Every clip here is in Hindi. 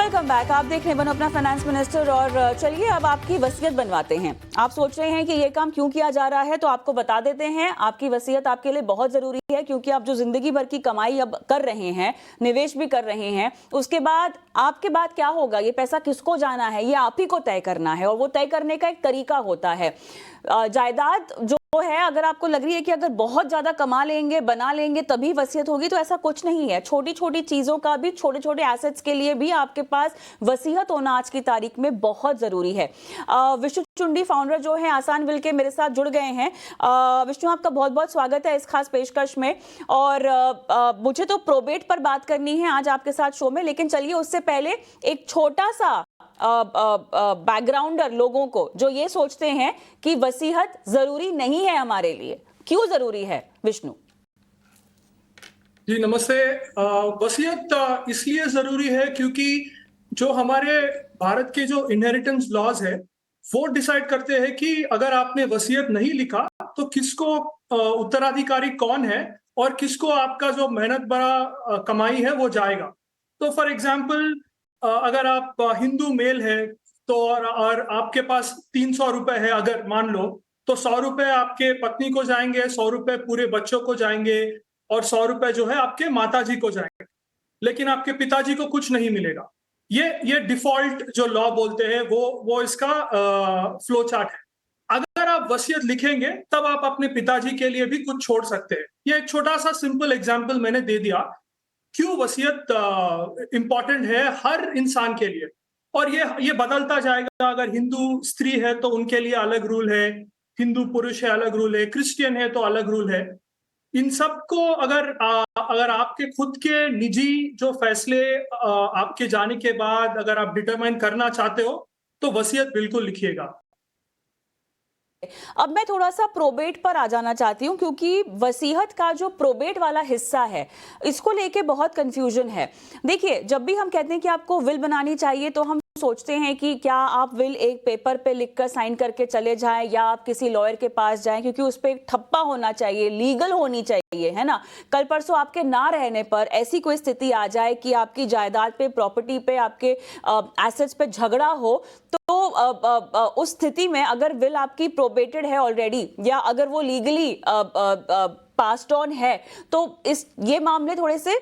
Welcome back. आप देख रहे हैं बनो अपना फाइनेंस मिनिस्टर। और चलिए अब आपकी वसीयत बनवाते हैं। आप सोच रहे हैं कि ये काम क्यों किया जा रहा है, तो आपको बता देते हैं। आपकी वसीयत आपके लिए बहुत जरूरी है, क्योंकि आप जो जिंदगी भर की कमाई अब कर रहे हैं, निवेश भी कर रहे हैं, उसके बाद आपके बाद क्या होगा, ये पैसा किसको जाना है, ये आप ही को तय करना है। और वो तय करने का एक तरीका होता है। जायदाद जो है, अगर आपको लग रही है कि अगर बहुत ज्यादा कमा लेंगे, बना लेंगे तभी वसीयत होगी, तो ऐसा कुछ नहीं है। छोटी छोटी चीजों का भी, छोटे छोटे एसेट्स के लिए भी आपके पास वसीयत होना आज की तारीख में बहुत जरूरी है। विष्णु चुंडी फाउंडर जो है आसान विल के, मेरे साथ जुड़ गए हैं। विष्णु, आपका बहुत बहुत स्वागत है इस खास पेशकश में। और मुझे तो प्रोबेट पर बात करनी है आज आपके साथ शो में, लेकिन चलिए उससे पहले एक छोटा सा बैकग्राउंडर लोगों को जो ये सोचते हैं कि वसीयत जरूरी नहीं है हमारे लिए, क्यों जरूरी है, विष्णु? जी नमस्ते। वसीयत इसलिए जरूरी है क्योंकि जो हमारे भारत के जो इनहेरिटेंस लॉज है वो डिसाइड करते हैं कि अगर आपने वसीयत नहीं लिखा तो किसको उत्तराधिकारी कौन है और किसको आपका जो मेहनत भरा कमाई है वो जाएगा। तो फॉर एग्जाम्पल अगर आप हिंदू मेल है तो और आपके पास 300 रुपए है अगर मान लो, तो 100 रुपए आपके पत्नी को जाएंगे, 100 रुपए पूरे बच्चों को जाएंगे और 100 रुपए जो है आपके माताजी को जाएंगे, लेकिन आपके पिताजी को कुछ नहीं मिलेगा। ये डिफॉल्ट जो लॉ बोलते हैं वो इसका फ्लो चार्ट है। अगर आप वसीयत लिखेंगे तब आप अपने पिताजी के लिए भी कुछ छोड़ सकते हैं। ये एक छोटा सा सिंपल एग्जांपल मैंने दे दिया क्यों वसीयत इंपॉर्टेंट है हर इंसान के लिए। और ये बदलता जाएगा। अगर हिंदू स्त्री है तो उनके लिए अलग रूल है, हिंदू पुरुष है अलग रूल है, क्रिश्चियन है तो अलग रूल है। इन सबको अगर आपके खुद के निजी जो फैसले आपके जाने के बाद अगर आप डिटरमाइन करना चाहते हो तो वसीयत बिल्कुल लिखिएगा। अब मैं थोड़ा सा प्रोबेट पर आ जाना चाहती हूँ, क्योंकि वसीयत का जो प्रोबेट वाला हिस्सा है इसको लेके बहुत कंफ्यूजन है। देखिए, जब भी हम कहते हैं कि आपको विल बनानी चाहिए तो हम सोचते हैं कि क्या आप विल एक पेपर पे लिखकर साइन करके चले जाएं या आप किसी लॉयर के पास जाएं, क्योंकि उस पर एक ठप्पा होना चाहिए, लीगल होनी चाहिए, है ना। कल परसों आपके ना रहने पर ऐसी कोई स्थिति आ जाए कि आपकी जायदाद पे, प्रॉपर्टी पे, आपके एसेट्स पे झगड़ा हो, तो उस स्थिति में अगर विल आपकी प्रोबेटेड है ऑलरेडी या अगर वो लीगली पास्ड ऑन है, तो ये मामले थोड़े से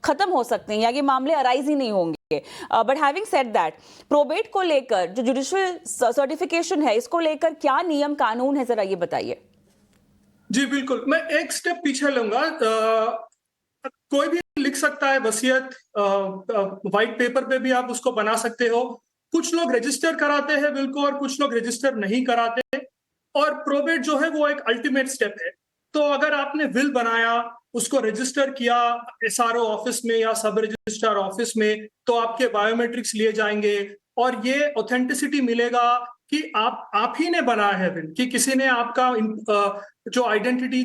खत्म हो सकते हैं या ये मामले अराइज ही नहीं होंगे। But having said that, probate को लेकर जो जुडिशियल सर्टिफिकेशन है, इसको लेकर क्या नियम कानून है, जरा ये बताइए। जी बिल्कुल, मैं एक स्टेप पीछे लूंगा। कोई भी लिख सकता है वसीयत, व्हाइट पेपर पे भी आप उसको बना सकते हो। कुछ लोग रजिस्टर कराते हैं विल को और कुछ लोग रजिस्टर नहीं कराते। और प्रोबेट जो है वो एक अल्टीमेट स्टेप है। तो अगर आपने विल बनाया, उसको रजिस्टर किया एसआरओ ऑफिस में या सब रजिस्ट्रार ऑफिस में, तो आपके बायोमेट्रिक्स लिए जाएंगे और ये ऑथेंटिसिटी मिलेगा कि आप ही ने बनाया है विल, कि किसी ने आपका जो आइडेंटिटी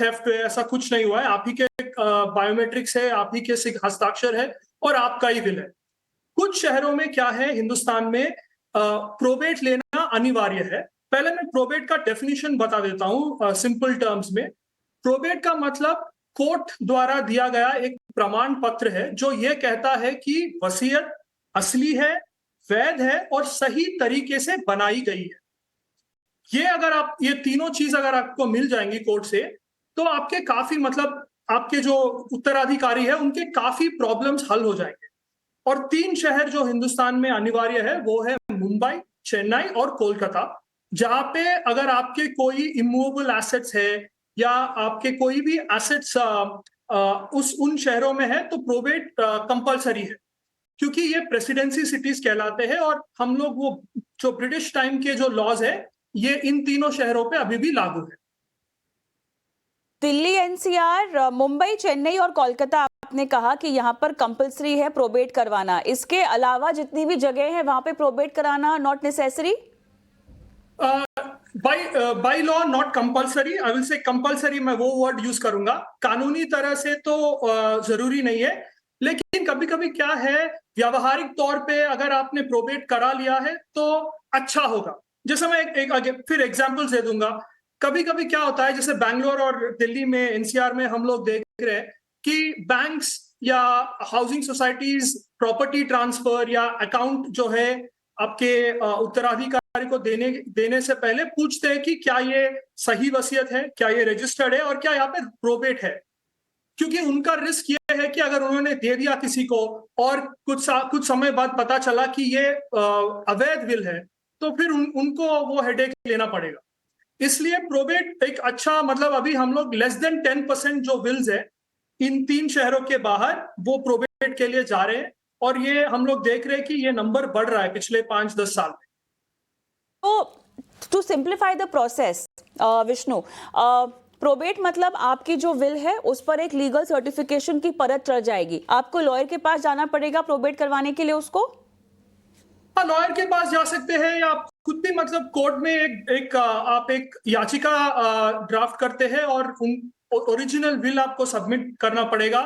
थेफ्ट है ऐसा कुछ नहीं हुआ है। आप ही के बायोमेट्रिक्स है, आप ही के हस्ताक्षर है और आपका ही विल है। कुछ शहरों में क्या है, हिंदुस्तान में प्रोबेट लेना अनिवार्य है। पहले मैं प्रोबेट का डेफिनेशन बता देता हूं सिंपल टर्म्स में। प्रोबेट का मतलब कोर्ट द्वारा दिया गया एक प्रमाण पत्र है जो यह कहता है कि वसीयत असली है, वैध है और सही तरीके से बनाई गई है। ये तीनों चीज अगर आपको मिल जाएंगी कोर्ट से, तो आपके काफी मतलब आपके जो उत्तराधिकारी है उनके काफी प्रॉब्लम्स हल हो जाएंगे। और 3 शहर जो हिंदुस्तान में अनिवार्य है वो है मुंबई, चेन्नई और कोलकाता, जहां पे अगर आपके कोई इमूवेबल एसेट्स है या आपके कोई भी एसेट्स उन शहरों में है तो प्रोबेट कंपलसरी है, क्योंकि ये प्रेसिडेंसी सिटीज कहलाते हैं। और हम लोग वो जो ब्रिटिश टाइम के जो लॉज है ये इन तीनों शहरों पे अभी भी लागू है। दिल्ली, एनसीआर, मुंबई, चेन्नई और कोलकाता, आपने कहा कि यहाँ पर कंपलसरी है प्रोबेट करवाना। इसके अलावा जितनी भी जगह है वहां पे प्रोबेट कराना not necessary? By law not compulsory. I will say compulsory, मैं वो वर्ड यूज करूंगा। कानूनी तरह से तो जरूरी नहीं है, लेकिन कभी कभी क्या है, व्यावहारिक तौर पे अगर आपने प्रोबेट करा लिया है तो अच्छा होगा। जैसे मैं एक आगे फिर एग्जांपल्स दे दूंगा। कभी कभी क्या होता है, जैसे बैंगलोर और दिल्ली में, एनसीआर में हम लोग देख रहे हैं कि बैंक्स या हाउसिंग सोसाइटीज प्रॉपर्टी ट्रांसफर या अकाउंट जो है आपके उत्तराधिकारी को देने से पहले पूछते हैं कि क्या ये सही वसीयत है, क्या ये रजिस्टर्ड है और क्या यहाँ पे प्रोबेट है। क्योंकि उनका रिस्क ये है कि अगर उन्होंने दे दिया किसी को और कुछ समय बाद पता चला कि ये अवैध विल है, तो फिर उनको वो हेडेक लेना पड़ेगा। इसलिए प्रोबेट एक अच्छा, मतलब अभी हम लोग लेस देन 10% जो विल्स है इन 3 शहरों के बाहर वो प्रोबेट के लिए जा रहे हैं, और ये हम लोग देख रहे हैं कि ये नंबर बढ़ रहा है पिछले 5-10 साल में। तो to simplify the process, Vishnu, probate मतलब आपकी जो विल है उस पर एक लीगल सर्टिफिकेशन की परत चढ़ जाएगी, आपको लॉयर के पास जाना पड़ेगा प्रोबेट करवाने के लिए उसको? हाँ, लॉयर के पास जा सकते हैं, या आप खुद भी मतलब कोर्ट में आप एक याचिका ड्राफ्ट करते हैं और ओरिजिनल विल आपको सबमिट करना पड़ेगा।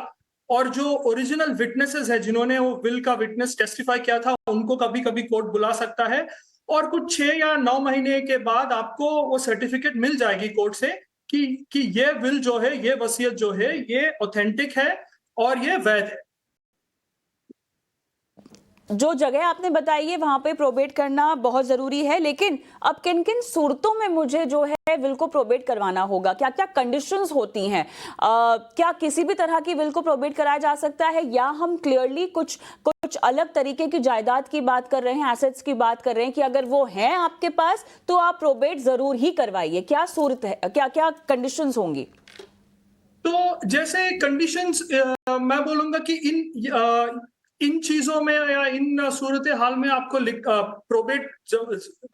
और जो ओरिजिनल विटनेसेस है जिन्होंने वो विल का विटनेस टेस्टिफाई किया था, उनको कभी कभी कोर्ट बुला सकता है, और कुछ 6 या 9 महीने के बाद आपको वो सर्टिफिकेट मिल जाएगी कोर्ट से कि ये विल जो है, ये वसीयत जो है, ये ऑथेंटिक है और ये वैध है। जो जगह आपने बताई है वहां पे प्रोबेट करना बहुत जरूरी है, लेकिन अब किन किन सूरतों में मुझे जो है विल को प्रोबेट करवाना होगा, क्या क्या कंडीशंस होती हैं? क्या किसी भी तरह की विल को प्रोबेट कराया जा सकता है, या हम क्लियरली कुछ कुछ अलग तरीके की जायदाद की बात कर रहे हैं, एसेट्स की बात कर रहे हैं कि अगर वो है आपके पास तो आप प्रोबेट जरूर ही करवाइए? क्या सूरत है, क्या क्या कंडीशंस होंगी? तो जैसे कंडीशंस, मैं बोलूंगा कि इन चीजों में या इन सूरत हाल में आपको प्रोबेट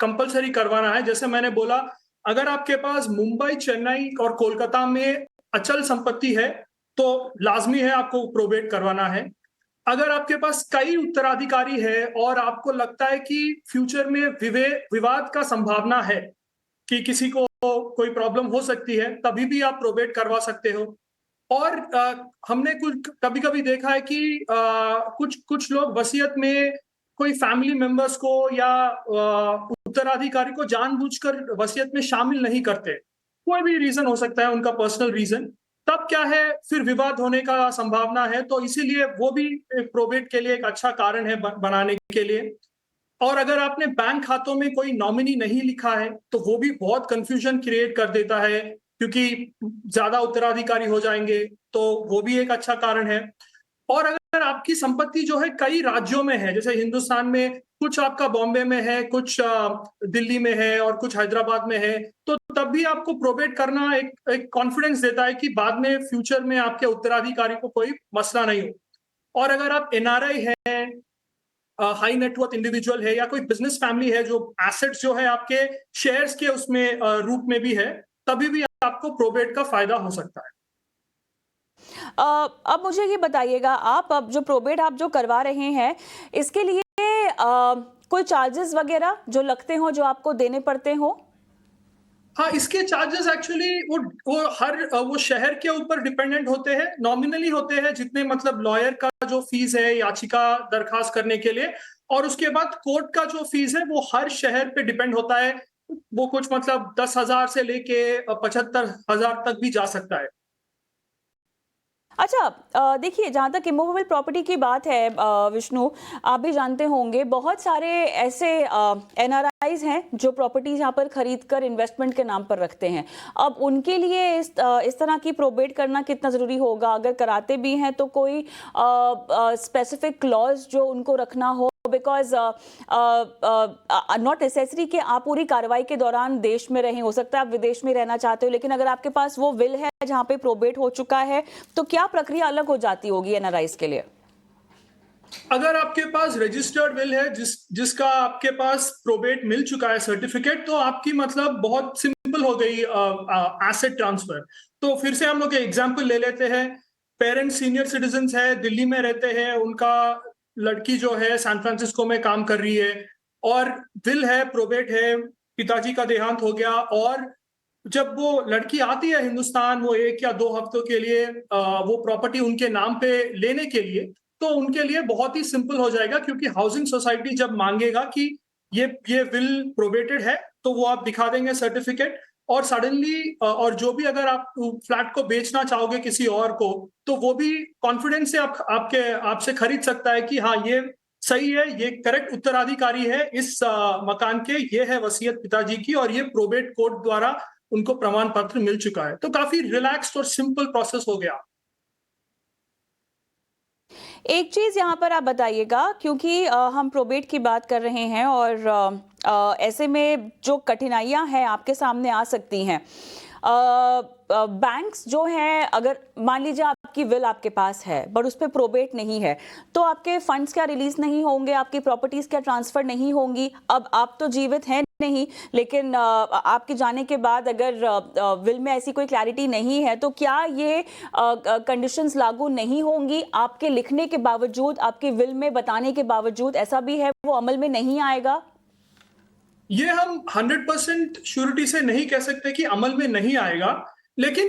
कंपलसरी करवाना है। जैसे मैंने बोला, अगर आपके पास मुंबई, चेन्नई और कोलकाता में अचल संपत्ति है तो लाजमी है आपको प्रोबेट करवाना है। अगर आपके पास कई उत्तराधिकारी है और आपको लगता है कि फ्यूचर में विवाद का संभावना है कि किसी को कोई प्रॉब्लम हो सकती है, तभी भी आप प्रोबेट करवा सकते हो। और हमने कुछ कभी कभी देखा है कि कुछ लोग वसीयत में कोई फैमिली मेंबर्स को या उत्तराधिकारी को जानबूझकर वसीयत में शामिल नहीं करते। कोई भी रीजन हो सकता है, उनका पर्सनल रीजन। तब क्या है, फिर विवाद होने का संभावना है, तो इसीलिए वो भी एक प्रोबेट के लिए एक अच्छा कारण है बनाने के लिए। और अगर आपने बैंक खातों में कोई नॉमिनी नहीं लिखा है तो वो भी बहुत कंफ्यूजन क्रिएट कर देता है, क्योंकि ज्यादा उत्तराधिकारी हो जाएंगे, तो वो भी एक अच्छा कारण है। और अगर आपकी संपत्ति जो है कई राज्यों में है, जैसे हिंदुस्तान में कुछ आपका बॉम्बे में है, कुछ दिल्ली में है और कुछ हैदराबाद में है, तो तब भी आपको प्रोबेट करना एक कॉन्फिडेंस देता है कि बाद में फ्यूचर में आपके उत्तराधिकारी को कोई मसला नहीं हो। और अगर आप एनआरआई है, हाई नेटवर्थ इंडिविजुअल है, या कोई बिजनेस फैमिली है जो एसेट्स जो है आपके शेयर्स के उसमें रूप में भी है, तभी भी आपको प्रोबेट का फायदा हो सकता है। अब मुझे ये बताइएगा, आप अब जो प्रोबेट आप जो करवा रहे हैं इसके लिए कोई चार्जेस वगैरह जो लगते हो, जो आपको देने पड़ते हो? हाँ, इसके चार्जेस एक्चुअली वो शहर के ऊपर डिपेंडेंट होते हैं, नॉमिनली होते हैं जितने, मतलब लॉयर का जो फीस है याचिका दरखास्त करने के लिए, और उसके बाद कोर्ट का जो फीस है वो हर शहर पे डिपेंड होता है। वो कुछ मतलब 10,000 से लेके 75,000 तक भी जा सकता है। अच्छा, देखिए, जहाँ तक इमूवेबल प्रॉपर्टी की बात है, विष्णु, आप भी जानते होंगे बहुत सारे ऐसे एनआरआईज हैं जो प्रॉपर्टीज यहाँ पर खरीद कर इन्वेस्टमेंट के नाम पर रखते हैं। अब उनके लिए इस तरह की प्रोबेट करना कितना ज़रूरी होगा? अगर कराते भी हैं तो कोई स्पेसिफिक क्लॉज जो उनको रखना हो, बिकॉज नॉट नेसेसरी कि आप पूरी कार्रवाई के दौरान देश में रहें, हो सकता है आप विदेश में रहना चाहते हो, लेकिन अगर आपके पास वो विल है जहां पे प्रोबेट हो चुका है, तो क्या प्रक्रिया अलग हो जाती होगी एनआरआईज के लिए? अगर आपके पास रजिस्टर्ड विल है जिसका आपके पास प्रोबेट मिल चुका है सर्टिफिकेट, तो आपकी मतलब बहुत सिंपल हो गई एसेट ट्रांसफर। तो फिर से हम लोग एग्जांपल ले लेते हैं। पेरेंट्स सीनियर सिटीजन्स है, दिल्ली में रहते हैं, उनका लड़की जो है सैन फ्रांसिस्को में काम कर रही है, और विल है, प्रोबेट है, पिताजी का देहांत हो गया, और जब वो लड़की आती है हिंदुस्तान, वो 1 या 2 हफ्तों के लिए वो प्रॉपर्टी उनके नाम पे लेने के लिए, तो उनके लिए बहुत ही सिंपल हो जाएगा, क्योंकि हाउसिंग सोसाइटी जब मांगेगा कि ये विल प्रोबेटेड है, तो वो आप दिखा देंगे सर्टिफिकेट, और सडनली और जो भी अगर आप फ्लैट को बेचना चाहोगे किसी और को, तो वो भी कॉन्फिडेंस से आपसे खरीद सकता है कि हाँ, ये सही है, ये करेक्ट उत्तराधिकारी है इस मकान के, ये है वसीयत पिताजी की और ये प्रोबेट कोर्ट द्वारा उनको प्रमाण पत्र मिल चुका है। तो काफी रिलैक्स्ड और सिंपल प्रोसेस हो गया। एक चीज़ यहाँ पर आप बताइएगा, क्योंकि हम प्रोबेट की बात कर रहे हैं और ऐसे में जो कठिनाइयाँ हैं आपके सामने आ सकती हैं। बैंक्स जो हैं, अगर मान लीजिए आपकी विल आपके पास है बट उस पर प्रोबेट नहीं है, तो आपके फंड्स क्या रिलीज नहीं होंगे, आपकी प्रॉपर्टीज क्या ट्रांसफर नहीं होंगी। अब आप तो जीवित हैं नहीं, लेकिन आपके जाने के बाद अगर विल में ऐसी कोई क्लैरिटी नहीं है तो क्या ये कंडीशंस लागू नहीं होंगी आपके लिखने के बावजूद, आपके विल में बताने के बावजूद? ऐसा भी है वो अमल में नहीं आएगा? ये हम 100% श्योरिटी से नहीं कह सकते कि अमल में नहीं आएगा, लेकिन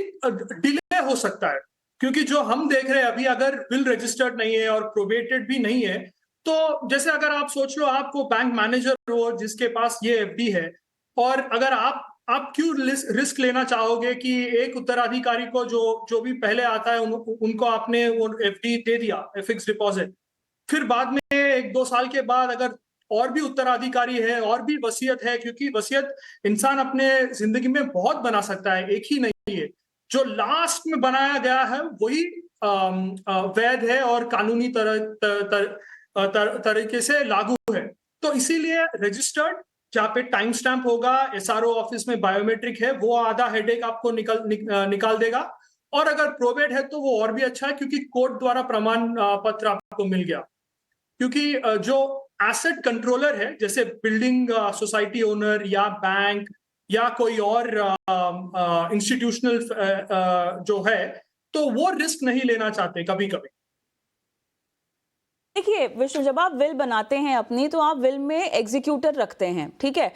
डिले हो सकता है, क्योंकि जो हम देख रहे हैं अभी, अगर विल रजिस्टर्ड नहीं है और प्रोबेटेड भी नहीं है, तो जैसे अगर आप सोच लो, आप वो बैंक मैनेजर हो जिसके पास ये एफडी है, और अगर आप क्यों रिस्क लेना चाहोगे कि एक उत्तराधिकारी को जो भी पहले आता है उनको आपने वो एफडी दे दिया, फिक्स डिपॉजिट, फिर बाद में 1-2 साल के बाद अगर और भी उत्तराधिकारी है और भी वसीयत है, क्योंकि वसीयत इंसान अपने जिंदगी में बहुत बना सकता है, एक ही नहीं है, जो लास्ट में बनाया गया है वही वैध है और कानूनी तरीके से लागू है। तो इसीलिए रजिस्टर्ड, जहाँ पे टाइम स्टैंप होगा, एसआरओ ऑफिस में बायोमेट्रिक है, वो आधा हेडेक आपको निकाल देगा। और अगर प्रोबेट है तो वो और भी अच्छा है, क्योंकि कोर्ट द्वारा प्रमाण पत्र आपको मिल गया। क्योंकि जो एसेट कंट्रोलर है, जैसे बिल्डिंग सोसाइटी ओनर या बैंक या कोई और इंस्टीट्यूशनल जो है, तो वो रिस्क नहीं लेना चाहते कभी कभी। देखिए विष्णु, जब आप विल बनाते हैं अपनी, तो आप विल में एग्जीक्यूटर रखते हैं, ठीक है,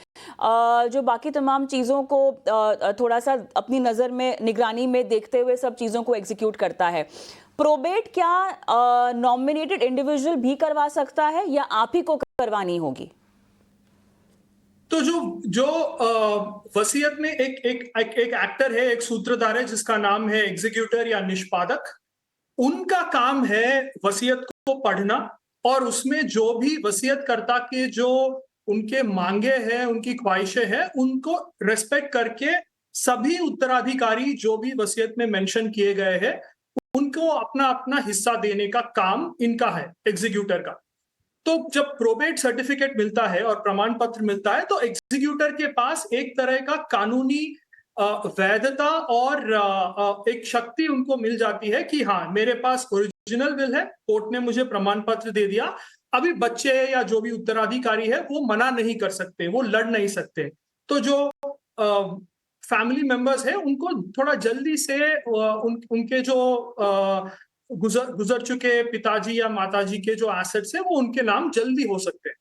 जो बाकी तमाम चीज़ों को थोड़ा सा अपनी नज़र में, निगरानी में देखते हुए सब चीज़ों को एग्जीक्यूट करता है। प्रोबेट क्या नॉमिनेटेड इंडिविजुअल भी करवा सकता है या आप ही को करवानी होगी? तो जो वसीयत में एक एक्टर है, एक सूत्रधार है जिसका नाम है एग्जीक्यूटर या निष्पादक। उनका काम है वसीयत को पढ़ना और उसमें जो भी वसीयतकर्ता के जो उनके मांगे हैं, उनकी ख्वाहिशें हैं, उनको रेस्पेक्ट करके सभी उत्तराधिकारी जो भी वसीयत में मेंशन किए गए हैं, उनको अपना अपना हिस्सा देने का काम इनका है, एग्जीक्यूटर का। तो जब प्रोबेट सर्टिफिकेट मिलता है और प्रमाण पत्र मिलता है, तो एग्जीक्यूटर के पास एक तरह का कानूनी वैधता और एक शक्ति उनको मिल जाती है कि हाँ, मेरे पास ओरिजिनल विल है, कोर्ट ने मुझे प्रमाण पत्र दे दिया, अभी बच्चे या जो भी उत्तराधिकारी है वो मना नहीं कर सकते, वो लड़ नहीं सकते। तो जो फैमिली मेंबर्स है, उनको थोड़ा जल्दी से उनके जो गुजर चुके पिताजी या माताजी के जो एसेट्स है, वो उनके नाम जल्दी हो सकते हैं।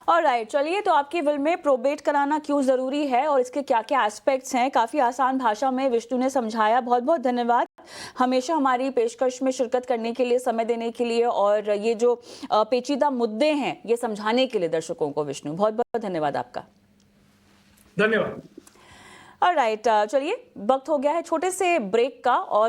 ऑलराइट, चलिए, तो आपकी विल में प्रोबेट कराना क्यों ज़रूरी है और इसके क्या-क्या एस्पेक्ट्स हैं, काफ़ी आसान भाषा में विष्णु ने समझाया। बहुत-बहुत धन्यवाद हमेशा हमारी पेशकश में शिरकत करने के लिए, समय देने के लिए और ये जो पेचीदा मुद्दे हैं ये समझाने के लिए दर्शकों को। विष्णु, बहुत-बहुत धन्यवाद आपका। धन्यवाद। ऑलराइट, चलिए, वक्त हो गया है छोटे से ब्रेक का और